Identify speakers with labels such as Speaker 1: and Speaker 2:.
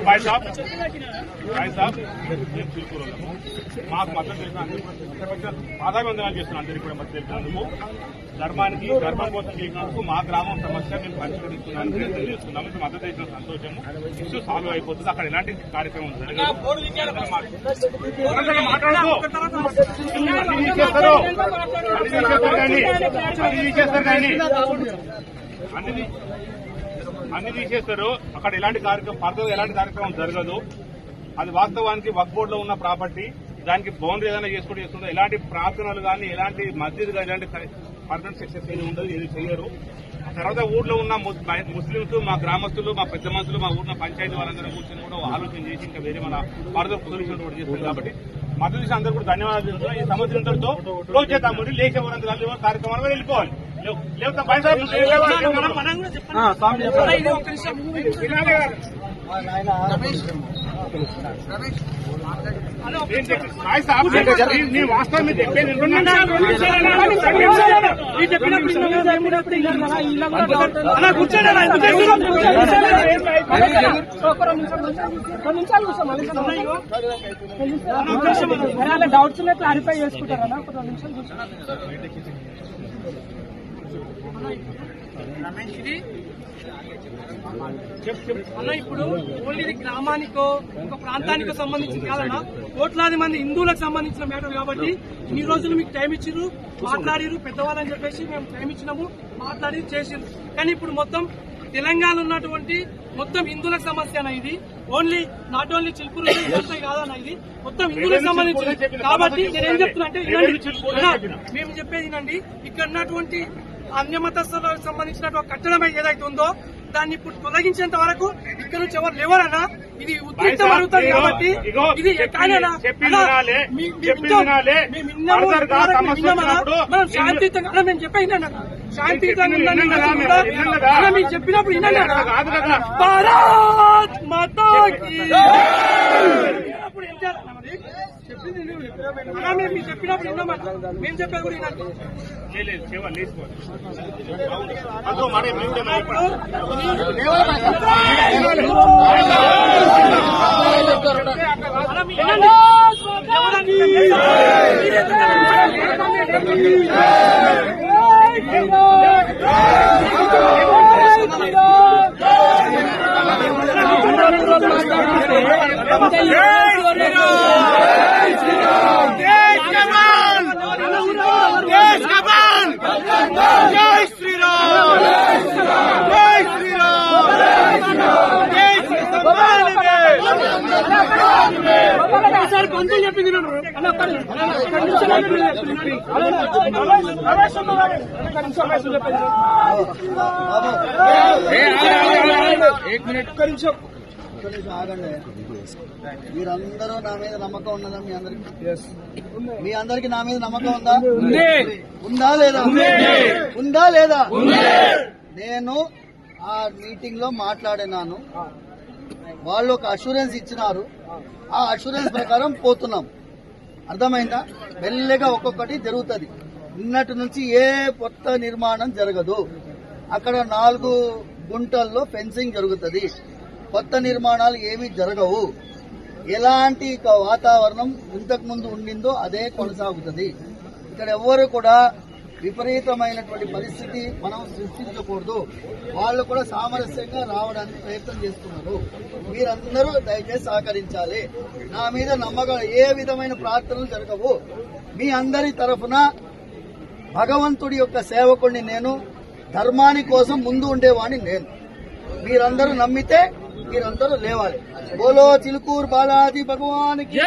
Speaker 1: भाई साहब మేము చిలుకూరు మాకు మద్దతు తెలిసిన పాదాభివందనాలు చేస్తున్నాం. అందరికీ కూడా మద్దతు తెలిసినందుకు, ధర్మానికి ధర్మం కోసం చేసినందుకు మా గ్రామం సమస్య మేము పరిష్కరిస్తున్నామని తెలియజేస్తున్నాము. మద్దతు చేసిన సంతోషము. ఇష్యూ సాల్వ్ అయిపోతుంది. అక్కడ ఎలాంటి కార్యక్రమం జరగదు. అన్ని తీసేస్తారు. అక్కడ ఎలాంటి కార్యక్రమం ఫర్దర్ ఎలాంటి కార్యక్రమం జరగదు. అది వాస్తవానికి వక్ఫ్ బోర్డులో ఉన్న ప్రాపర్టీ. దానికి బౌండరీ ఏదైనా చేసుకుంటూ ఎలాంటి ప్రార్థనలు కానీ ఎలాంటి మస్జిద్ కానీ ఎలాంటి పర్మనెంట్ సక్సెస్ ఏది ఉండదు, ఏది చేయరు. తర్వాత ఊర్లో ఉన్న ముస్లింస్, మా గ్రామస్తులు, మా పెద్ద మనుషులు, మా ఊర్లో పంచాయతీ వాళ్ళందరూ కూర్చొని కూడా ఆలోచన చేసి ఇంకా వేరే మన ఫర్దర్ సొల్యూషన్ కూడా చేస్తారు. కాబట్టి మద్దతు చేసి అందరూ కూడా ధన్యవాదాలు చెప్తున్నారు. ఈ సమస్య ఇంతటితో క్లోజ్ చేద్దాం. లేచి ఎవరంతా కార్యక్రమాలు వెళ్ళిపోవాలి. వాస్తవం మీరు చెప్పేది
Speaker 2: డౌట్స్ క్లారిఫై చేసుకుంటారా? అన్న, ఇప్పుడు ఓన్లీ ఇది గ్రామానికో ఒక ప్రాంతానికో సంబంధించింది కాదన్నా, కోట్లాది మంది హిందువులకు సంబంధించిన మ్యాటర్ కాబట్టి ఇన్ని రోజులు మీకు టైం ఇచ్చిర్రు, మాట్లాడిరు పెద్దవాళ్ళని చెప్పేసి మేము టైం ఇచ్చినాము, మాట్లాడి చేసిరు. కానీ ఇప్పుడు మొత్తం తెలంగాణ ఉన్నటువంటి మొత్తం హిందువులకు సమస్య అన్న ఇది. ఓన్లీ నాట్ ఓన్లీ చిలుకూరు కాదన్న, ఇది మొత్తం హిందువులకు సంబంధించింది. కాబట్టి నేనేం చెప్తున్నా అంటే మేము చెప్పేది వినండి. ఇక్కడ ఉన్నటువంటి అన్యమతస్థులకు సంబంధించిన కట్టడం ఏదైతే ఉందో దాన్ని ఇప్పుడు తొలగించేంత వరకు ఇక్కడ నుంచి ఎవరు లేవరన్నా. ఇది ఉద్రిక్తం అవుతుంది కాబట్టి ఇది మనం శాంతియుతంగా మేము చెప్పేది శాంతియుతంగా మేము చెప్పినప్పుడు భారత్ మాతాకి అప్పుడు ఏం చేయాలన్నా? మరి చెప్పింది మేము చెప్పినప్పుడు విన్నామా? మేము చెప్పేది కూడా వినాలి. సార్ పంతులు చెప్పింది
Speaker 3: మీరందరూ నా మీద నమ్మకం ఉన్నదా? మీ అందరికి నా మీద నమ్మకం ఉందా? ఉందా లేదా? ఉందా లేదా? నేను ఆ మీటింగ్ లో మాట్లాడినాను. వాళ్ళు ఒక అష్యూరెన్స్ ఇచ్చినారు. ఆ అష్యూరెన్స్ ప్రకారం పోతున్నాం. అర్థమైందా? మెల్లగా ఒక్కొక్కటి జరుగుతుంది. నిన్నటి నుంచి ఏ కొత్త నిర్మాణం జరగదు. అక్కడ 4 గుంటల్లో ఫెన్సింగ్ జరుగుతుంది. కొత్త నిర్మాణాలు ఏమీ జరగవు. ఎలాంటి వాతావరణం ఇంతకు ముందు ఉండిందో అదే కొనసాగుతుంది. ఇక్కడ ఎవ్వరు కూడా విపరీతమైనటువంటి పరిస్థితి మనం సృష్టించకూడదు. వాళ్ళు కూడా సామరస్యంగా రావడానికి ప్రయత్నం చేస్తున్నారు. మీరందరూ దయచేసి సహకరించాలి. నా మీద నమ్మకం, ఏ విధమైన ప్రార్థనలు జరగవు. మీ అందరి తరఫున భగవంతుడి యొక్క సేవకుడిని నేను, ధర్మాని కోసం ముందు ఉండేవాడిని నేను. మీరందరూ నమ్మితే మీరందరూ లేవాలి. బోలో చిలుకూరు బాలాజీ భగవానికి